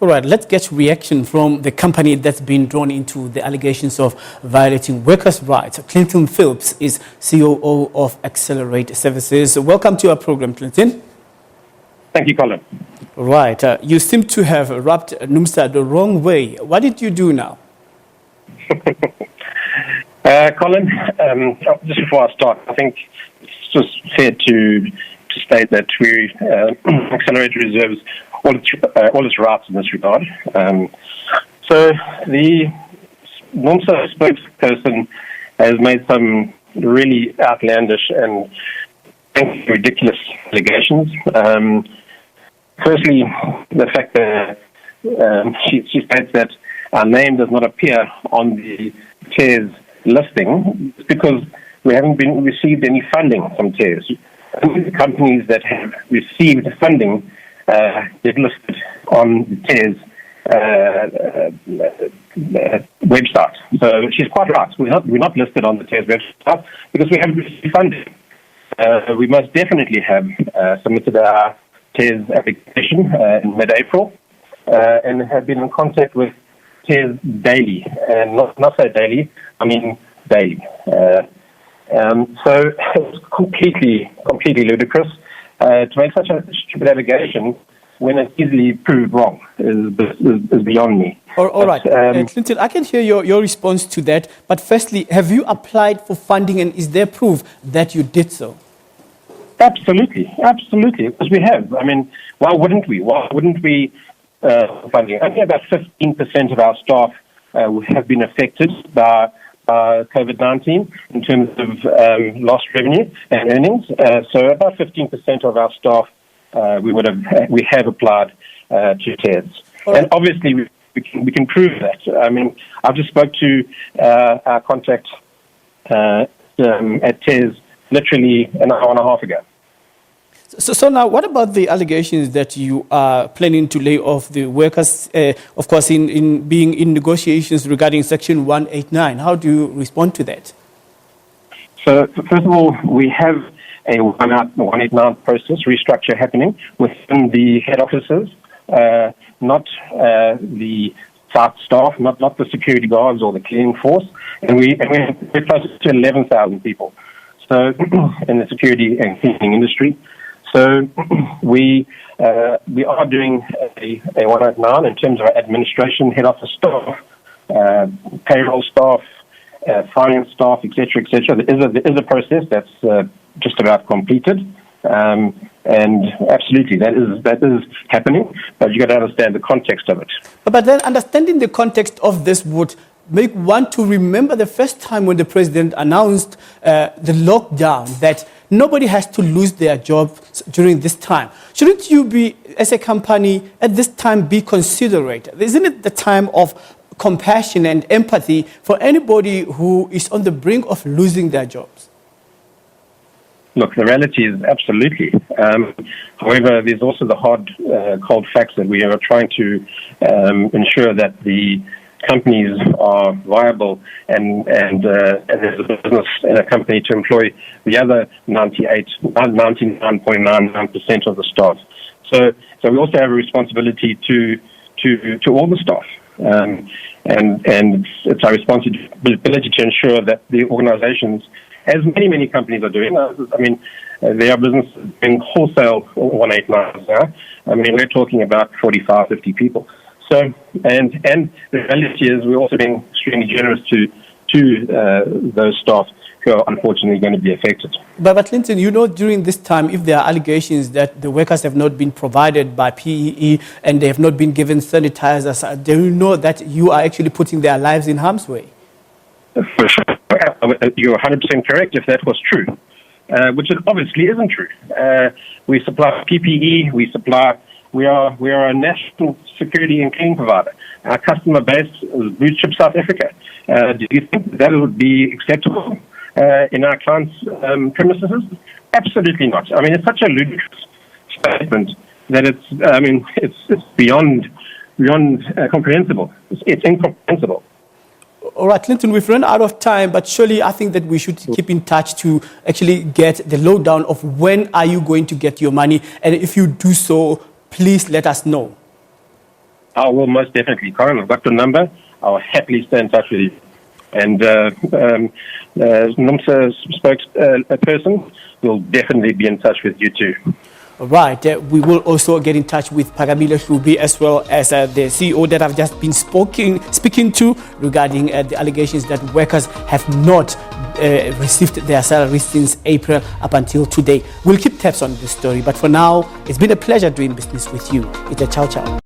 All right, let's get reaction from the company that's been drawn into the allegations of violating workers' rights. Clinton Phipps is COO of Excellerate Services. Welcome to our program, Clinton. Thank you, Colin. Right, you seem to have rubbed NUMSA the wrong way. What did you do now? Colin, just before I start, I think it's just fair to state that we Excellerate reserves all its rights in this regard. So the NUMSA spokesperson has made some really outlandish and ridiculous allegations. Firstly, the fact that she states that our name does not appear on the TARES listing because we haven't received any funding from TARES. Only the companies that have received funding get listed on the TARES website. So she's quite right. We're not listed on the TARES website because we haven't received funding. We most definitely have submitted our TARES application in mid-April and have been in contact with TARES daily. And not so daily, I mean daily. So it's completely ludicrous. To make such a stupid allegation when it's easily proved wrong is beyond me. All right. Clinton, I can hear your response to that. But firstly, have you applied for funding and is there proof that you did so? Absolutely, because we have. I mean, why wouldn't we? Funding? Only about 15% of our staff have been affected by COVID-19 in terms of lost revenue and earnings. So about 15% of our staff we have applied to TARES. Right. And obviously we can prove that. I mean, I've just spoke to our contact at TARES literally an hour and a half ago. So now, what about the allegations that you are planning to lay off the workers, of course, in being in negotiations regarding Section 189? How do you respond to that? So, first of all, we have a 189 process restructure happening within the head offices, not the site staff, not the security guards or the cleaning force, and we're close to 11,000 people. So, in the security and cleaning industry. So we are doing a 189 in terms of our administration, head office staff, payroll staff, finance staff, etc., etc. There is a process that's just about completed, and absolutely that is happening. But you got to understand the context of it. But then understanding the context of this would make one to remember the first time when the president announced the lockdown that nobody has to lose their jobs during this time. Shouldn't you be, as a company, at this time be considerate? Isn't it the time of compassion and empathy for anybody who is on the brink of losing their jobs? Look, the reality is absolutely. However, there's also the hard, cold facts that we are trying to ensure that the companies are viable and there's a business in a company to employ the other 99.99% of the staff. So we also have a responsibility to all the staff, and it's our responsibility to ensure that the organizations, as many companies are doing. I mean, there are businesses in wholesale 189s now. I mean, we're talking about 45, 50 people. So, and the reality is we're also being extremely generous to those staff who are unfortunately going to be affected. But Clinton, you know, during this time, if there are allegations that the workers have not been provided by PEE and they have not been given sanitizers, do you know that you are actually putting their lives in harm's way? For sure. You're 100% correct if that was true, which it obviously isn't true. We supply PPE, we are a national security and cleaning provider. Our customer base is Blue Chip South Africa. Do you think that would be acceptable in our clients' premises? Absolutely not. I mean, it's such a ludicrous statement that it's beyond comprehensible. It's incomprehensible. All right, Clinton, we've run out of time, but surely I think that we should keep in touch to actually get the lowdown of when are you going to get your money, and if you do so, please let us know. I will most definitely. Karen, I've got the number. I'll happily stay in touch with you. And NUMSA spokesperson will definitely be in touch with you too. Right. We will also get in touch with Pagamile Hlubi as well as the CEO that I've just been speaking to regarding the allegations that workers have not received their salaries since April up until today. We'll keep tabs on this story, but for now, it's been a pleasure doing business with you. It's a ciao ciao.